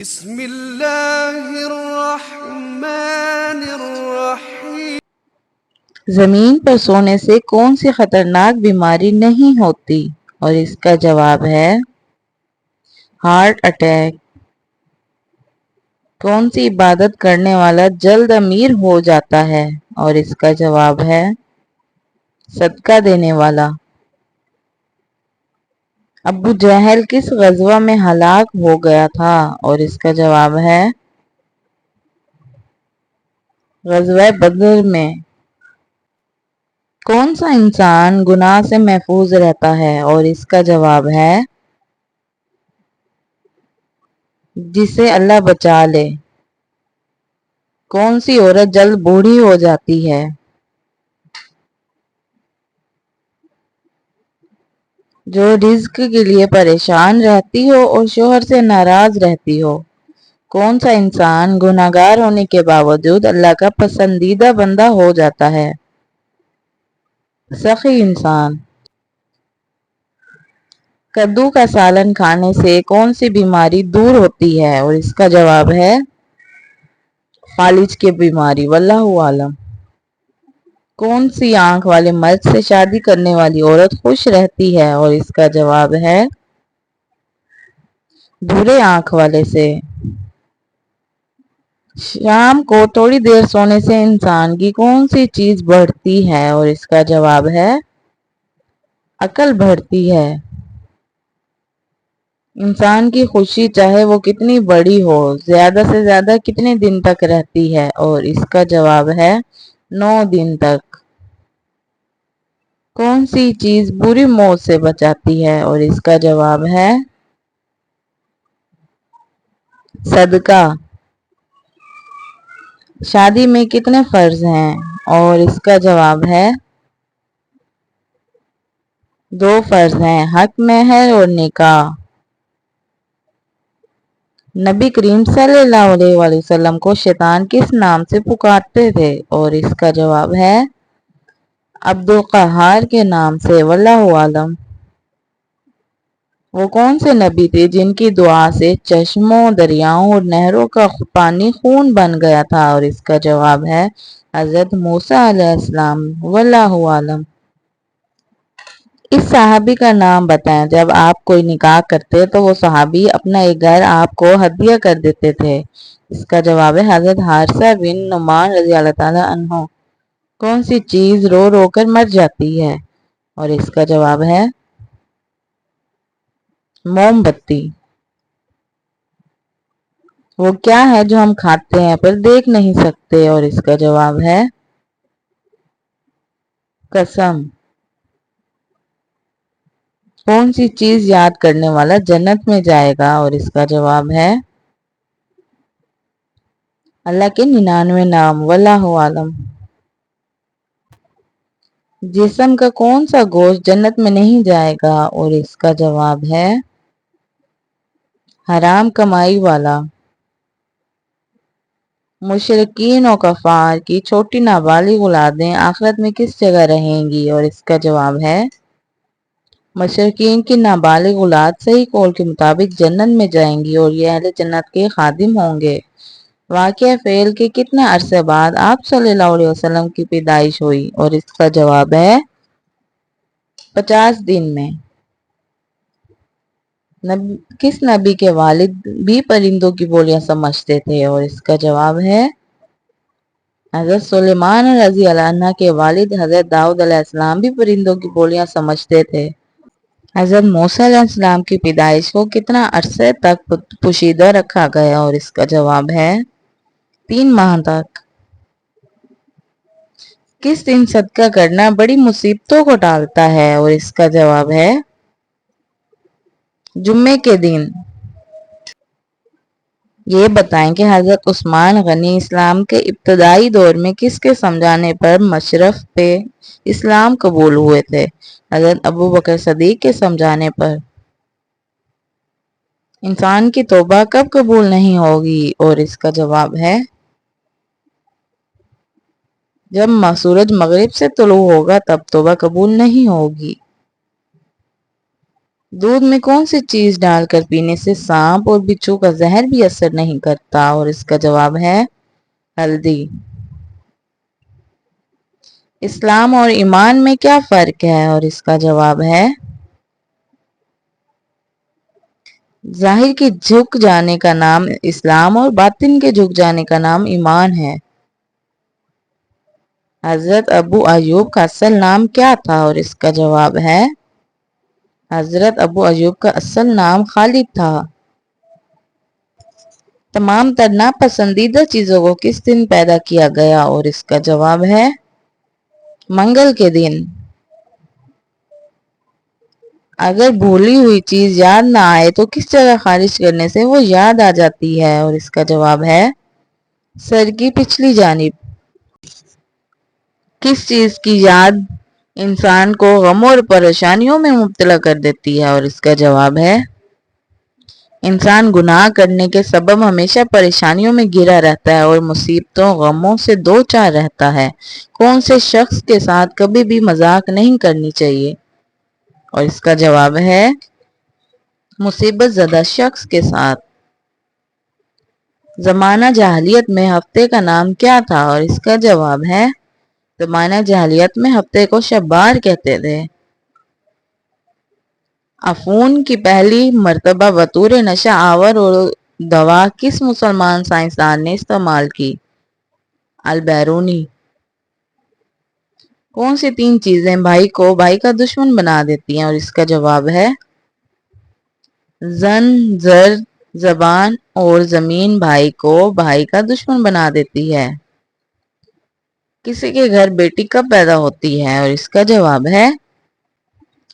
بسم اللہ الرحمن الرحیم۔ زمین پر سونے سے کون سی خطرناک بیماری نہیں ہوتی؟ اور اس کا جواب ہے ہارٹ اٹیک۔ کون سی عبادت کرنے والا جلد امیر ہو جاتا ہے؟ اور اس کا جواب ہے صدقہ دینے والا۔ ابو جہل کس غزوہ میں ہلاک ہو گیا تھا؟ اور اس کا جواب ہے غزوہ بدر میں۔ کون سا انسان گناہ سے محفوظ رہتا ہے؟ اور اس کا جواب ہے جسے اللہ بچا لے۔ کون سی عورت جلد بوڑھی ہو جاتی ہے؟ جو رزق کے لیے پریشان رہتی ہو اور شوہر سے ناراض رہتی ہو۔ کون سا انسان گنہگار ہونے کے باوجود اللہ کا پسندیدہ بندہ ہو جاتا ہے؟ سخی انسان۔ کدو کا سالن کھانے سے کون سی بیماری دور ہوتی ہے؟ اور اس کا جواب ہے فالج کی بیماری، واللہ عالم۔ کون سی آنکھ والے مرد سے شادی کرنے والی عورت خوش رہتی ہے؟ اور اس کا جواب ہے بھورے آنکھ والے سے۔ شام کو تھوڑی دیر سونے سے انسان کی کون سی چیز بڑھتی ہے؟ اور اس کا جواب ہے عقل بڑھتی ہے۔ انسان کی خوشی چاہے وہ کتنی بڑی ہو زیادہ سے زیادہ کتنے دن تک رہتی ہے؟ اور اس کا جواب ہے 9 دن تک۔ کون سی چیز بری موت سے بچاتی ہے؟ اور اس کا جواب ہے صدقہ۔ شادی میں کتنے فرض ہیں؟ اور اس کا جواب ہے 2 فرض ہیں، حق مہر اور نکاح۔ نبی کریم صلی اللہ علیہ وآلہ وسلم کو شیطان کس نام سے پکارتے تھے؟ اور اس کا جواب ہے عبدالقہار کے نام سے، واللہ عالم۔ وہ کون سے نبی تھے جن کی دعا سے چشموں، دریاؤں اور نہروں کا پانی خون بن گیا تھا؟ اور اس کا جواب ہے حضرت موسیٰ علیہ السلام، واللہ عالم۔ اس صحابی کا نام بتائیں جب آپ کوئی نکاح کرتے تو وہ صحابی اپنا ایک گھر آپ کو ہدیہ کر دیتے تھے؟ اس کا جواب ہے حضرت حارثہ بن نعمان رضی اللہ تعالیٰ عنہ۔ کون سی چیز رو رو کر مر جاتی ہے؟ اور اس کا جواب ہے موم بتی۔ وہ کیا ہے جو ہم کھاتے ہیں پر دیکھ نہیں سکتے؟ اور اس کا جواب ہے قسم۔ کون سی چیز یاد کرنے والا جنت میں جائے گا؟ اور اس کا جواب ہے اللہ کے 99 نام، واللہ عالم۔ جسم کا کون سا گوشت جنت میں نہیں جائے گا؟ اور اس کا جواب ہے حرام کمائی والا۔ مشرکین و کفار کی چھوٹی نابالغ اولادیں آخرت میں کس جگہ رہیں گی؟ اور اس کا جواب ہے مشرکین کی نابالغ اولاد صحیح قول کے مطابق جنت میں جائیں گی اور یہ اہل جنت کے خادم ہوں گے۔ واقعہ فعل کے کتنے عرصے بعد آپ صلی اللہ علیہ وسلم کی پیدائش ہوئی؟ اور اس کا جواب ہے 50 دن میں۔ کس نبی کے والد بھی پرندوں کی بولیاں سمجھتے تھے؟ اور اس کا جواب ہے حضرت سلیمان رضی اللہ عنہ کے والد حضرت داؤد علیہ السلام بھی پرندوں کی بولیاں سمجھتے تھے۔ حضرت موسیٰ علیہ السلام کی پیدائش کو کتنا عرصے تک پوشیدہ رکھا گیا؟ اور اس کا جواب ہے 3 ماہ تک۔ کس دن صدقہ کرنا بڑی مصیبتوں کو ٹالتا ہے؟ اور اس کا جواب ہے جمعے کے دن۔ یہ بتائیں کہ حضرت عثمان غنی اسلام کے ابتدائی دور میں کس کے سمجھانے پر مشرف پہ اسلام قبول ہوئے تھے؟ حضرت ابوبکر صدیق کے سمجھانے پر۔ انسان کی توبہ کب قبول نہیں ہوگی؟ اور اس کا جواب ہے جب سورج مغرب سے طلوع ہوگا تب توبہ قبول نہیں ہوگی۔ دودھ میں کون سی چیز ڈال کر پینے سے سانپ اور بچھو کا زہر بھی اثر نہیں کرتا؟ اور اس کا جواب ہے ہلدی۔ اسلام اور ایمان میں کیا فرق ہے؟ اور اس کا جواب ہے ظاہر کے جھک جانے کا نام اسلام اور باطن کے جھک جانے کا نام ایمان ہے۔ حضرت ابو ایوب کا اصل نام کیا تھا؟ اور اس کا جواب ہے حضرت ابو ایوب کا اصل نام خالد تھا۔ تمام تر ناپسندیدہ چیزوں کو کس دن پیدا کیا گیا؟ اور اس کا جواب ہے منگل کے دن۔ اگر بھولی ہوئی چیز یاد نہ آئے تو کس جگہ خارج کرنے سے وہ یاد آ جاتی ہے؟ اور اس کا جواب ہے سر کی پچھلی جانب۔ کس چیز کی یاد انسان کو غم اور پریشانیوں میں مبتلا کر دیتی ہے؟ اور اس کا جواب ہے انسان گناہ کرنے کے سبب ہمیشہ پریشانیوں میں گھرا رہتا ہے اور مصیبتوں غموں سے دو چار رہتا ہے۔ کون سے شخص کے ساتھ کبھی بھی مذاق نہیں کرنی چاہیے؟ اور اس کا جواب ہے مصیبت زدہ شخص کے ساتھ۔ زمانہ جاہلیت میں ہفتے کا نام کیا تھا؟ اور اس کا جواب ہے زمانہ جاہلیت میں ہفتے کو شبار کہتے تھے۔ افیون کی پہلی مرتبہ بطور نشہ آور اور دوا کس مسلمان سائنسدان نے استعمال کی؟ البیرونی۔ کون سی تین چیزیں بھائی کو بھائی کا دشمن بنا دیتی ہیں؟ اور اس کا جواب ہے زن، زر، زبان اور زمین بھائی کو بھائی کا دشمن بنا دیتی ہے۔ کسی کے گھر بیٹی کب پیدا ہوتی ہے؟ اور اس کا جواب ہے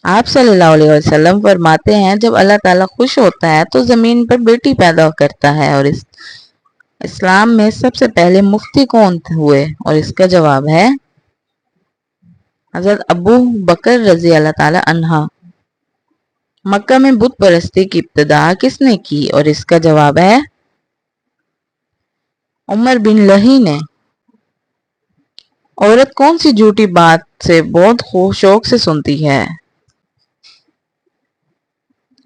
آپ صلی اللہ علیہ وسلم فرماتے ہیں جب اللہ تعالیٰ خوش ہوتا ہے تو زمین پر بیٹی پیدا کرتا ہے۔ اور اسلام میں سب سے پہلے مفتی کون ہوئے؟ اور اس کا جواب ہے حضرت ابو بکر رضی اللہ تعالی عنہ۔ مکہ میں بت پرستی کی ابتدا کس نے کی؟ اور اس کا جواب ہے عمر بن لہی نے۔ عورت کون سی جھوٹی بات سے بہت شوق سے سنتی ہے؟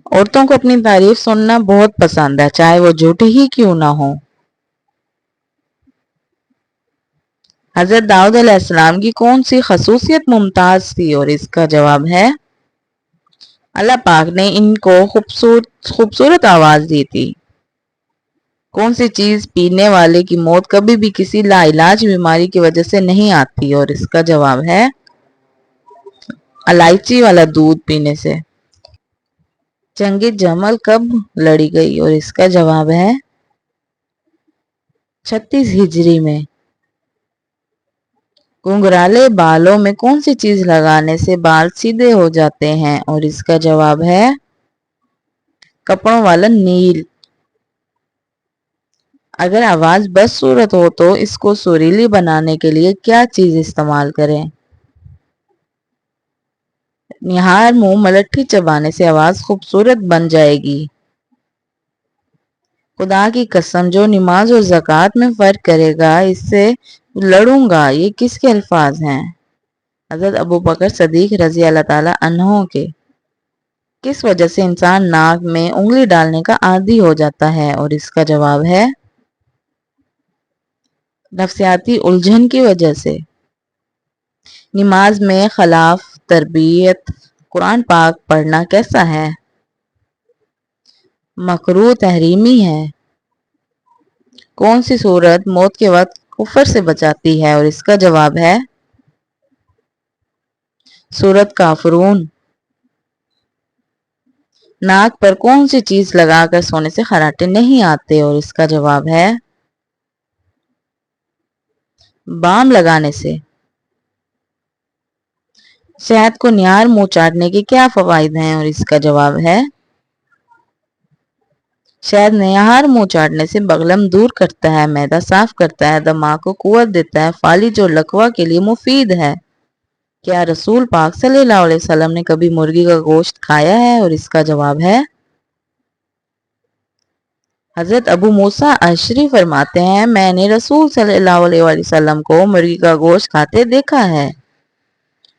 عورتوں کو اپنی تعریف سننا بہت پسند ہے چاہے وہ جھوٹی ہی کیوں نہ ہو۔ حضرت داؤد علیہ السلام کی کون سی خصوصیت ممتاز تھی؟ اور اس کا جواب ہے اللہ پاک نے ان کو خوبصورت آواز دی تھی۔ کون سی چیز پینے والے کی موت کبھی بھی کسی لا علاج بیماری کی وجہ سے نہیں آتی؟ اور اس کا جواب ہے الائچی والا دودھ پینے سے۔ جنگ جمل کب لڑی گئی؟ اور اس کا جواب ہے 36 ہجری میں۔ گھنگرالے بالوں میں کون سی چیز لگانے سے بال سیدھے ہو جاتے ہیں؟ اور اس کا جواب ہے کپڑوں والا نیل۔ اگر آواز بس صورت ہو تو اس کو سریلی بنانے کے لیے کیا چیز استعمال کریں؟ نہار منہ ملٹھی چبانے سے آواز خوبصورت بن جائے گی۔ خدا کی قسم جو نماز اور زکوٰۃ میں فرق کرے گا اس سے لڑوں گا، یہ کس کے الفاظ ہیں؟ حضرت ابو بکر صدیق رضی اللہ تعالی عنہ کے۔ کس وجہ سے انسان ناک میں انگلی ڈالنے کا عادی ہو جاتا ہے؟ اور اس کا جواب ہے نفسیاتی الجھن کی وجہ سے۔ نماز میں خلاف تربیت قرآن پاک پڑھنا کیسا ہے؟ مکروہ تحریمی ہے۔ کون سی صورت موت کے وقت کفر سے بچاتی ہے؟ اور اس کا جواب ہے سورۃ کافرون۔ ناک پر کون سی چیز لگا کر سونے سے خراٹے نہیں آتے؟ اور اس کا جواب ہے بام لگانے سے۔ شہد کو نہار منہ چاٹنے کے کیا فوائد ہیں؟ اور اس کا جواب ہے شہد نہار منہ چاٹنے سے بلغم دور کرتا ہے، معدہ صاف کرتا ہے، دماغ کو قوت دیتا ہے، فالج اور لکوہ کے لیے مفید ہے۔ کیا رسول پاک صلی اللہ علیہ وسلم نے کبھی مرغی کا گوشت کھایا ہے؟ اور اس کا جواب ہے حضرت ابو موسیٰ اشعری فرماتے ہیں میں نے رسول صلی اللہ علیہ وسلم کو مرغی کا گوشت کھاتے دیکھا ہے۔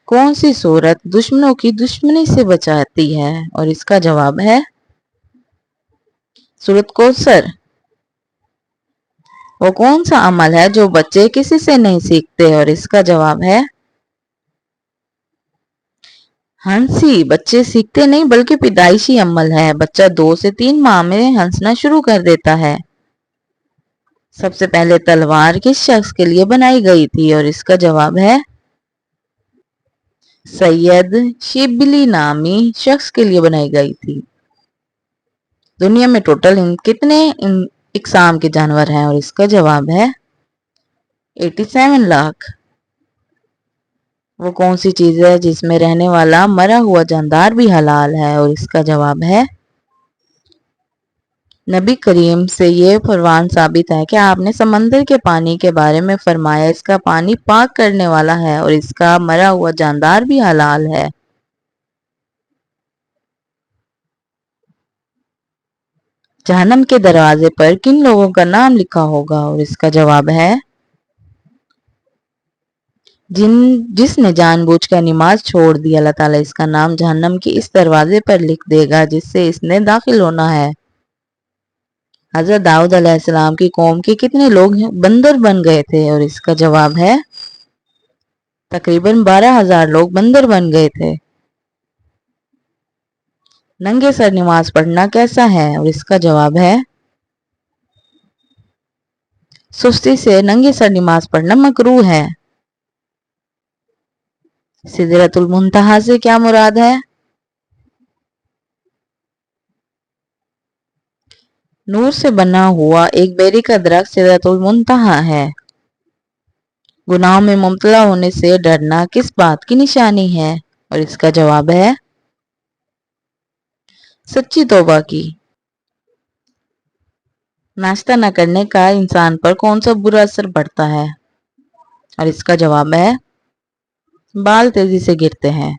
کون سی صورت دشمنوں کی دشمنی سے بچاتی ہے؟ اور اس کا جواب ہے سورۃ کوثر۔ وہ کون سا عمل ہے جو بچے کسی سے نہیں سیکھتے؟ اور اس کا جواب ہے ہنسی۔ بچے سیکھتے نہیں بلکہ پیدائشی عمل ہے۔ بچہ 2 سے 3 ماہ میں ہنسنا شروع کر دیتا ہے۔ سب سے پہلے تلوار کس شخص کے لیے بنائی گئی تھی؟ اور اس کا جواب ہے سید شبلی نامی شخص کے لیے بنائی گئی تھی۔ دنیا میں ٹوٹل کتنے اقسام کے جانور ہیں؟ اور اس کا جواب ہے 87 لاکھ۔ وہ کون سی چیز ہے جس میں رہنے والا مرا ہوا جاندار بھی حلال ہے؟ اور اس کا جواب ہے نبی کریم سے یہ فرمان ثابت ہے کہ آپ نے سمندر کے پانی کے بارے میں فرمایا اس کا پانی پاک کرنے والا ہے اور اس کا مرا ہوا جاندار بھی حلال ہے۔ جہنم کے دروازے پر کن لوگوں کا نام لکھا ہوگا؟ اور اس کا جواب ہے جس نے جان بوجھ کر نماز چھوڑ دی، اللہ تعالیٰ اس کا نام جہنم کے اس دروازے پر لکھ دے گا جس سے اس نے داخل ہونا ہے۔ حضرت داؤد علیہ السلام کی قوم کے کتنے لوگ بندر بن گئے تھے؟ اور اس کا جواب ہے تقریباً 12,000 لوگ بندر بن گئے تھے۔ ننگے سر نماز پڑھنا کیسا ہے؟ اور اس کا جواب ہے سستی سے ننگے سر نماز پڑھنا مکروہ ہے۔ سدرۃ المنتہا سے کیا مراد ہے؟ نور سے بنا ہوا ایک بیری کا درخت سدرۃ المنتہا ہے۔ گناہوں میں مبتلا ہونے سے ڈرنا کس بات کی نشانی ہے؟ اور اس کا جواب ہے سچی توبہ کی۔ ناشتہ نہ کرنے کا انسان پر کون سا برا اثر پڑتا ہے؟ اور اس کا جواب ہے بال تیزی سے گرتے ہیں۔